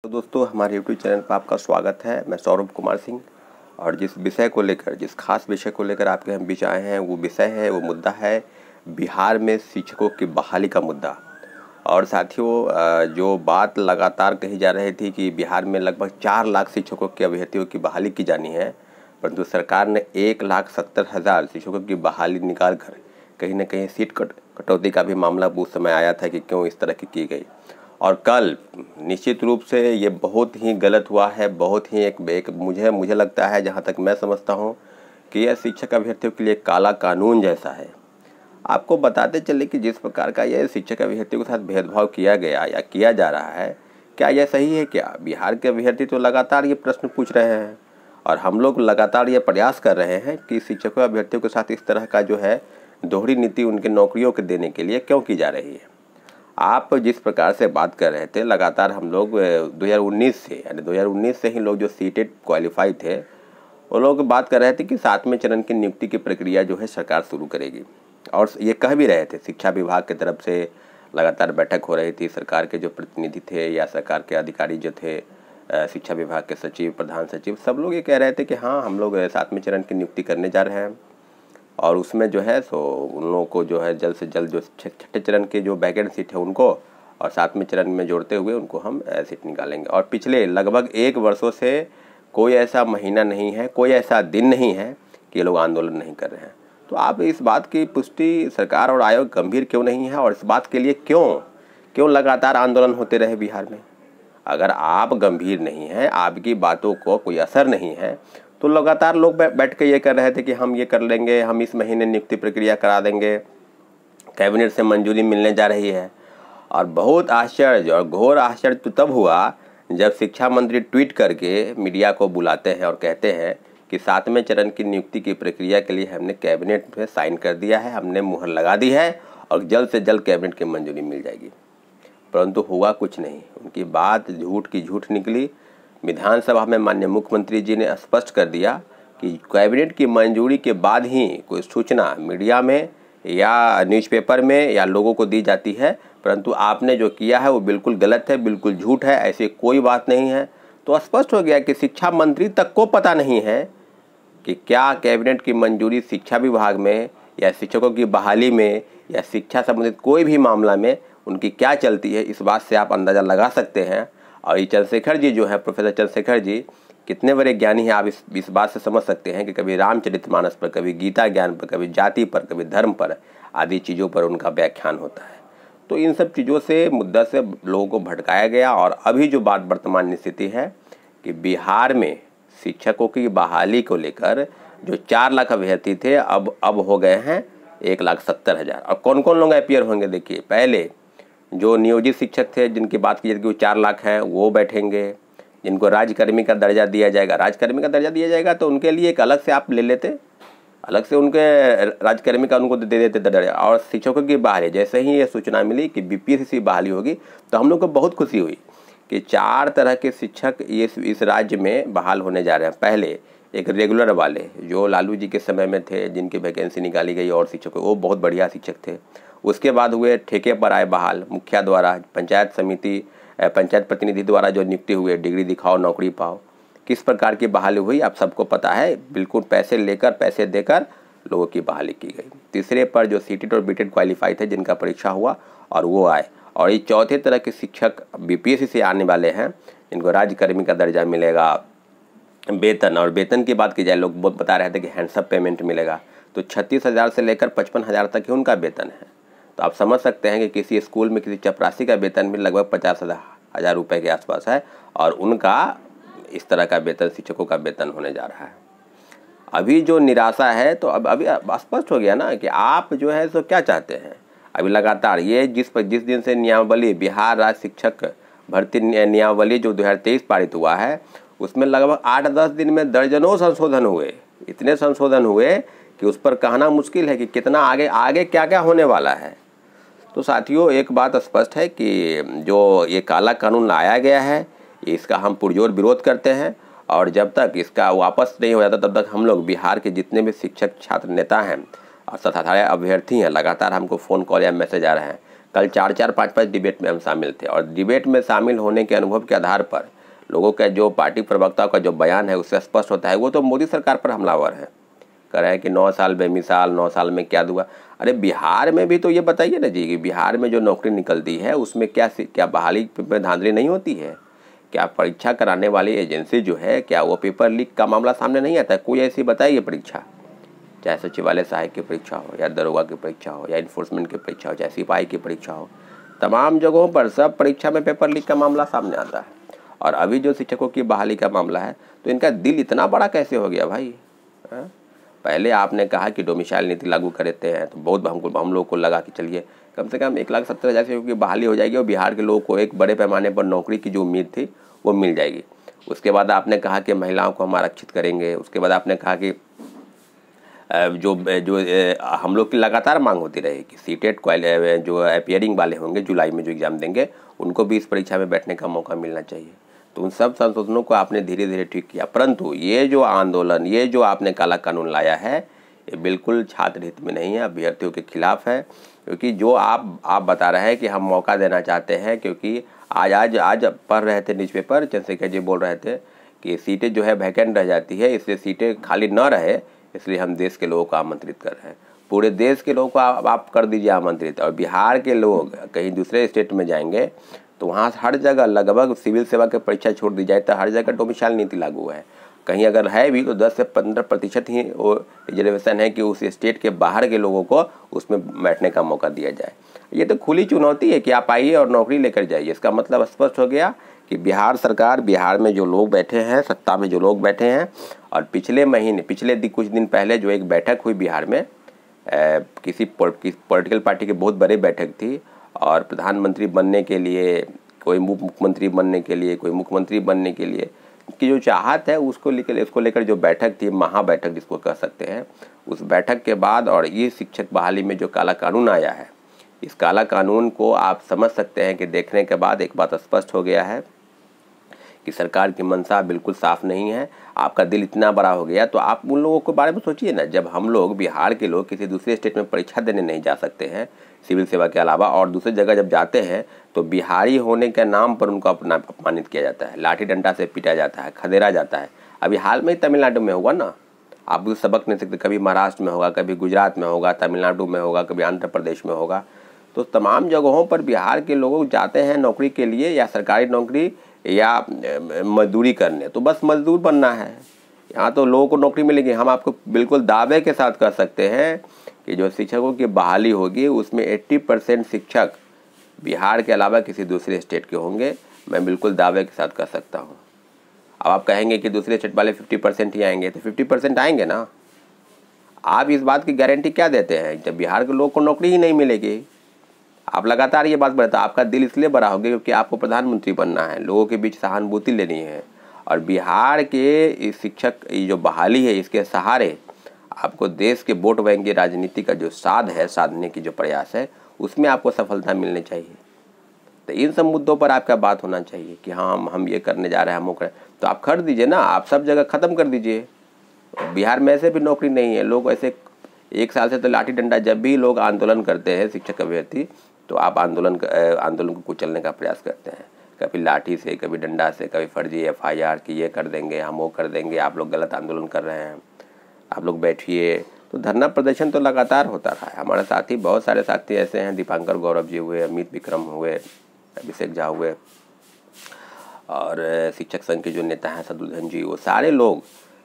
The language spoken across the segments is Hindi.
तो दोस्तों, हमारे यूट्यूब चैनल पर आपका स्वागत है। मैं सौरभ कुमार सिंह, और जिस विषय को लेकर, जिस खास विषय को लेकर आपके हम बीच आए हैं, वो विषय है, वो मुद्दा है बिहार में शिक्षकों की बहाली का मुद्दा। और साथियों, जो बात लगातार कही जा रही थी कि बिहार में लगभग 4 लाख शिक्षकों के अभ्यर्थियों की बहाली की जानी है, परंतु सरकार ने 1,70,000 शिक्षकों की बहाली निकाल कर कहीं न कहीं सीट कटौती का भी मामला उस समय आया था कि क्यों इस तरह की गई। और कल निश्चित रूप से ये बहुत ही गलत हुआ है, बहुत ही एक मुझे लगता है, जहाँ तक मैं समझता हूँ, कि यह शिक्षक अभ्यर्थियों के लिए काला कानून जैसा है। आपको बताते चले कि जिस प्रकार का यह शिक्षक अभ्यर्थियों के साथ भेदभाव किया गया या किया जा रहा है, क्या यह सही है? क्या बिहार के अभ्यर्थी तो लगातार ये प्रश्न पूछ रहे हैं, और हम लोग लगातार ये प्रयास कर रहे हैं कि शिक्षकों अभ्यर्थियों के साथ इस तरह का जो है दोहरी नीति उनके नौकरियों के देने के लिए क्यों की जा रही है। आप जिस प्रकार से बात कर रहे थे, लगातार हम लोग 2019 से ही लोग जो सीटेट क्वालिफाई थे, वो लोग बात कर रहे थे कि 7वें चरण की नियुक्ति की प्रक्रिया जो है सरकार शुरू करेगी। और ये कह भी रहे थे, शिक्षा विभाग की तरफ से लगातार बैठक हो रही थी। सरकार के जो प्रतिनिधि थे या सरकार के अधिकारी जो थे, शिक्षा विभाग के सचिव, प्रधान सचिव, सब लोग ये कह रहे थे कि हाँ, हम लोग 7वें चरण की नियुक्ति करने जा रहे हैं, और उसमें जो है सो उन लोगों को जो है जल्द से जल्द जो 6ठे चरण के जो वैकेंट सीट है उनको और 7वें चरण में जोड़ते हुए उनको हम सीट निकालेंगे। और पिछले लगभग 1 वर्षों से कोई ऐसा महीना नहीं है, कोई ऐसा दिन नहीं है कि ये लोग आंदोलन नहीं कर रहे हैं। तो आप इस बात की पुष्टि सरकार और आयोग गंभीर क्यों नहीं है, और इस बात के लिए क्यों लगातार आंदोलन होते रहे बिहार में? अगर आप गंभीर नहीं हैं, आपकी बातों को कोई असर नहीं है, तो लगातार लोग बैठ के ये कर रहे थे कि हम ये कर लेंगे, हम इस महीने नियुक्ति प्रक्रिया करा देंगे, कैबिनेट से मंजूरी मिलने जा रही है। और बहुत आश्चर्य और घोर आश्चर्य तो तब हुआ जब शिक्षा मंत्री ट्वीट करके मीडिया को बुलाते हैं और कहते हैं कि 7वें चरण की नियुक्ति की प्रक्रिया के लिए हमने कैबिनेट में साइन कर दिया है, हमने मुहर लगा दी है, और जल्द से जल्द कैबिनेट की मंजूरी मिल जाएगी। परंतु हुआ कुछ नहीं। उनकी बात झूठ की झूठ निकली। विधानसभा में माननीय मुख्यमंत्री जी ने स्पष्ट कर दिया कि कैबिनेट की मंजूरी के बाद ही कोई सूचना मीडिया में या न्यूज़पेपर में या लोगों को दी जाती है, परंतु आपने जो किया है वो बिल्कुल गलत है, बिल्कुल झूठ है, ऐसी कोई बात नहीं है। तो स्पष्ट हो गया कि शिक्षा मंत्री तक को पता नहीं है कि क्या कैबिनेट की मंजूरी शिक्षा विभाग में या शिक्षकों की बहाली में या शिक्षा संबंधित कोई भी मामला में उनकी क्या चलती है। इस बात से आप अंदाज़ा लगा सकते हैं। और ये चंद्रशेखर जी जो है, प्रोफेसर चंद्रशेखर जी कितने बड़े ज्ञानी हैं, आप इस बात से समझ सकते हैं कि कभी रामचरितमानस पर, कभी गीता ज्ञान पर, कभी जाति पर, कभी धर्म पर आदि चीज़ों पर उनका व्याख्यान होता है। तो इन सब चीज़ों से, मुद्दा से लोगों को भटकाया गया। और अभी जो बात वर्तमान स्थिति है कि बिहार में शिक्षकों की बहाली को लेकर जो 4 लाख अभ्यर्थी थे, अब हो गए हैं 1,70,000। और कौन कौन लोग अपियर होंगे? देखिए, पहले जो नियोजित शिक्षक थे, जिनकी बात की जाती है वो 4 लाख हैं, वो बैठेंगे। जिनको राज्यकर्मी का दर्जा दिया जाएगा, राज्यकर्मी का दर्जा दिया जाएगा, तो उनके लिए एक अलग से आप ले लेते, अलग से उनके राज्यकर्मी का उनको दे देते दर्जा। और शिक्षकों की बहाली, जैसे ही ये सूचना मिली कि बीपीएससी बहाली होगी, तो हम लोग को बहुत खुशी हुई कि 4 तरह के शिक्षक इस राज्य में बहाल होने जा रहे हैं। पहले एक रेगुलर वाले जो लालू जी के समय में थे, जिनकी वैकेंसी निकाली गई, और शिक्षक वो बहुत बढ़िया शिक्षक थे। उसके बाद हुए ठेके पर आए बहाल, मुखिया द्वारा, पंचायत समिति, पंचायत प्रतिनिधि द्वारा जो नियुक्ति हुए, डिग्री दिखाओ नौकरी पाओ। किस प्रकार की बहाली हुई आप सबको पता है, बिल्कुल पैसे देकर लोगों की बहाली की गई। तीसरे पर जो सीटेट और बीटेट क्वालिफाई थे, जिनका परीक्षा हुआ और वो आए। और ये चौथे तरह के शिक्षक बीपीएससी से आने वाले हैं, जिनको राज्यकर्मी का दर्जा मिलेगा, वेतन, और वेतन की बात की जाए, लोग बहुत बता रहे थे कि हैंडसम पेमेंट मिलेगा, तो 36,000 से लेकर 55,000 तक ही उनका वेतन है। तो आप समझ सकते हैं कि किसी स्कूल में किसी चपरासी का वेतन भी लगभग 50,000 रुपये के आसपास है, और उनका इस तरह का वेतन, शिक्षकों का वेतन होने जा रहा है। अभी जो निराशा है, तो अभी स्पष्ट हो गया ना कि आप जो है सो क्या चाहते हैं। अभी लगातार ये जिस दिन से नियमावली, बिहार राज्य शिक्षक भर्ती नियमावली जो 2023 पारित हुआ है, उसमें लगभग 8-10 दिन में दर्जनों संशोधन हुए। इतने संशोधन हुए कि उस पर कहना मुश्किल है कि कितना आगे क्या क्या होने वाला है। तो साथियों, एक बात स्पष्ट है कि जो ये काला कानून लाया गया है, इसका हम पुरजोर विरोध करते हैं। और जब तक इसका वापस नहीं हो जाता, तब तक हम लोग बिहार के जितने भी शिक्षक, छात्र, नेता हैं और सत्ताधारी अभ्यर्थी हैं, लगातार हमको फ़ोन कॉल या मैसेज आ रहे हैं, कल 4-4, 5-5 डिबेट में हम शामिल थे, और डिबेट में शामिल होने के अनुभव के आधार पर लोगों का जो पार्टी प्रवक्ताओं का जो बयान है उससे स्पष्ट होता है वो तो मोदी सरकार पर हमलावर है। कह रहे हैं कि 9 साल बेमिसाल, 9 साल में क्या हुआ। अरे बिहार में भी तो ये बताइए ना जी कि बिहार में जो नौकरी निकलती है उसमें क्या बहाली में धांधली नहीं होती है? क्या परीक्षा कराने वाली एजेंसी जो है, क्या वो पेपर लीक का मामला सामने नहीं आता है? कोई ऐसी बताइए परीक्षा, चाहे सचिवालय सहायक की परीक्षा हो, या दरोगा की परीक्षा हो, या इन्फोर्समेंट की परीक्षा हो, चाहे सिपाही की परीक्षा हो, तमाम जगहों पर सब परीक्षा में पेपर लीक का मामला सामने आता है। और अभी जो शिक्षकों की बहाली का मामला है, तो इनका दिल इतना बड़ा कैसे हो गया भाई? पहले आपने कहा कि डोमिसाइल नीति लागू करते हैं, तो बहुत हम लोग को लगा कि चलिए कम से कम 1,70,000 शिक्षकों की बहाली हो जाएगी और बिहार के लोगों को एक बड़े पैमाने पर नौकरी की जो उम्मीद थी वो मिल जाएगी। उसके बाद आपने कहा कि महिलाओं को हम आरक्षित करेंगे। उसके बाद आपने कहा कि जो जो हम लोग की लगातार मांग होती रहेगी, सीटेट जो अपीयरिंग वाले होंगे जुलाई में जो एग्ज़ाम देंगे उनको भी इस परीक्षा में बैठने का मौका मिलना चाहिए। तो उन सब संशोधनों को आपने धीरे धीरे ठीक किया, परंतु ये जो आंदोलन, ये जो आपने काला कानून लाया है, ये बिल्कुल छात्र हित में नहीं है, अभ्यर्थियों के खिलाफ है। क्योंकि जो आप बता रहे हैं कि हम मौका देना चाहते हैं, क्योंकि आज पढ़ रहे थे न्यूज़पेपर, चंद्रशेखर जी बोल रहे थे कि सीटें जो है वैकेंट रह जाती है, इसलिए सीटें खाली न रहे, इसलिए हम देश के लोगों को आमंत्रित कर रहे हैं। पूरे देश के लोगों को आप कर दीजिए आमंत्रित, और बिहार के लोग कहीं दूसरे स्टेट में जाएंगे तो वहाँ हर जगह लगभग सिविल सेवा की परीक्षा छोड़ दी जाए तो हर जगह डोमिसाइल नीति लागू है। कहीं अगर है भी तो 10 से 15% ही वो रिजर्वेशन है कि उस स्टेट के बाहर के लोगों को उसमें बैठने का मौका दिया जाए। ये तो खुली चुनौती है कि आप आइए और नौकरी लेकर जाइए। इसका मतलब स्पष्ट हो गया कि बिहार सरकार, बिहार में जो लोग बैठे हैं, सत्ता में जो लोग बैठे हैं, और पिछले कुछ दिन पहले जो एक बैठक हुई बिहार में, किसी पॉलिटिकल पार्टी की बहुत बड़ी बैठक थी, और प्रधानमंत्री बनने के लिए, कोई मुख्यमंत्री बनने के लिए, कोई मुख्यमंत्री बनने के लिए की जो चाहत है उसको लेकर जो बैठक थी, महाबैठक जिसको कह सकते हैं, उस बैठक के बाद और ये शिक्षक बहाली में जो काला कानून आया है, इस काला कानून को आप समझ सकते हैं कि देखने के बाद एक बात स्पष्ट हो गया है कि सरकार की मंशा बिल्कुल साफ नहीं है। आपका दिल इतना बड़ा हो गया तो आप उन लोगों के बारे में सोचिए ना, जब हम लोग बिहार के लोग किसी दूसरे स्टेट में परीक्षा देने नहीं जा सकते हैं सिविल सेवा के अलावा, और दूसरी जगह जब जाते हैं तो बिहारी होने के नाम पर उनको अपमानित किया जाता है, लाठी डंडा से पीटा जाता है, खदेड़ा जाता है। अभी हाल में ही तमिलनाडु में हुआ ना, आप सबक नहीं सकते, कभी महाराष्ट्र में होगा, कभी गुजरात में होगा, तमिलनाडु में होगा, कभी आंध्र प्रदेश में होगा। तो तमाम जगहों पर बिहार के लोग जाते हैं नौकरी के लिए, या सरकारी नौकरी या मजदूरी करने, तो बस मजदूर बनना है। यहाँ तो लोगों को नौकरी मिलेगी। हम आपको बिल्कुल दावे के साथ कह सकते हैं कि जो शिक्षकों की बहाली होगी उसमें 80% शिक्षक बिहार के अलावा किसी दूसरे स्टेट के होंगे। मैं बिल्कुल दावे के साथ कह सकता हूँ। अब आप कहेंगे कि दूसरे स्टेट वाले 50% ही आएंगे, तो 50% आएंगे ना। आप इस बात की गारंटी क्या देते हैं जब बिहार के लोगों को नौकरी ही नहीं मिलेगी? आप लगातार ये बात बढ़ता, आपका दिल इसलिए बड़ा हो गया क्योंकि आपको प्रधानमंत्री बनना है, लोगों के बीच सहानुभूति लेनी है। और बिहार के इस शिक्षक ये जो बहाली है, इसके सहारे आपको देश के वोट बैंक की राजनीति का जो साधने की जो प्रयास है, उसमें आपको सफलता मिलनी चाहिए। तो इन सब मुद्दों पर आपका बात होना चाहिए कि हाँ हम ये करने जा रहे हैं, हम वो करें, तो आप कर दीजिए ना, आप सब जगह ख़त्म कर दीजिए। बिहार में ऐसे भी नौकरी नहीं है, लोग ऐसे 1 साल से तो लाठी डंडा, जब भी लोग आंदोलन करते हैं शिक्षक अभ्यर्थी, तो आप आंदोलन को कुचलने का प्रयास करते हैं, कभी लाठी से, कभी डंडा से, कभी फर्जी FIR कि ये कर देंगे, हम वो कर देंगे, आप लोग गलत आंदोलन कर रहे हैं, आप लोग बैठिए। तो धरना प्रदर्शन तो लगातार होता रहा है। हमारे साथी, बहुत सारे साथी ऐसे हैं, दीपांकर गौरव जी हुए, अमित विक्रम हुए, अभिषेक झा हुए, और शिक्षक संघ के जो नेता हैं शत्रुघ्न जी, वो सारे लोग,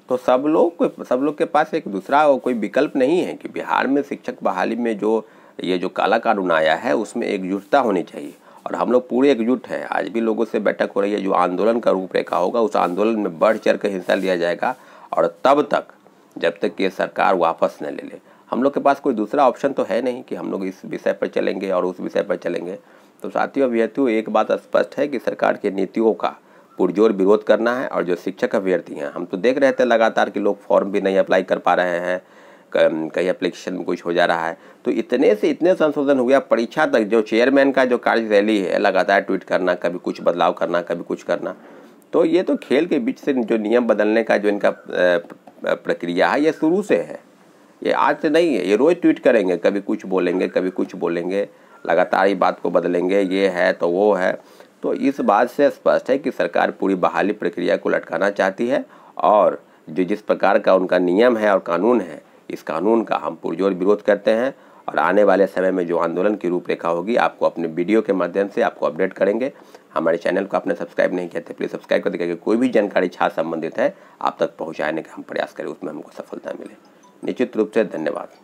तो सब लोग के पास एक दूसरा कोई विकल्प नहीं है कि बिहार में शिक्षक बहाली में ये जो काला कानून आया है उसमें एकजुटता होनी चाहिए। और हम लोग पूरे एकजुट हैं। आज भी लोगों से बैठक हो रही है, जो आंदोलन का रूपरेखा होगा उस आंदोलन में बढ़ चढ़ कर हिस्सा लिया जाएगा, और तब तक जब तक ये सरकार वापस न ले ले। हम लोग के पास कोई दूसरा ऑप्शन तो है नहीं कि हम लोग इस विषय पर चलेंगे और उस विषय पर चलेंगे। तो साथियों अभ्यर्थियों, एक बात स्पष्ट है कि सरकार की नीतियों का पुरजोर विरोध करना है। और जो शिक्षक अभ्यर्थी हैं, हम तो देख रहे थे लगातार कि लोग फॉर्म भी नहीं अप्लाई कर पा रहे हैं, कहीं एप्लीकेशन में कुछ हो जा रहा है। तो इतने से इतने संशोधन हो गया, परीक्षा तक जो चेयरमैन का जो कार्यशैली है, लगातार ट्वीट करना, कभी कुछ बदलाव करना, कभी कुछ करना। तो ये तो खेल के बीच से जो नियम बदलने का जो इनका प्रक्रिया है, ये शुरू से है, ये आज से नहीं है। ये रोज़ ट्वीट करेंगे, कभी कुछ बोलेंगे, कभी कुछ बोलेंगे। लगातार ही बात को बदलेंगे, ये है तो वो है। तो इस बात से स्पष्ट है कि सरकार पूरी बहाली प्रक्रिया को लटकाना चाहती है और जो जिस प्रकार का उनका नियम है और कानून है, इस कानून का हम पुरजोर विरोध करते हैं और आने वाले समय में जो आंदोलन की रूपरेखा होगी आपको अपने वीडियो के माध्यम से आपको अपडेट करेंगे। हमारे चैनल को आपने सब्सक्राइब नहीं किया तो प्लीज़ सब्सक्राइब कर दीजिए। कोई भी जानकारी छात्र संबंधित है आप तक पहुँचाने का हम प्रयास करें, उसमें हमको सफलता मिले। निश्चित रूप से धन्यवाद।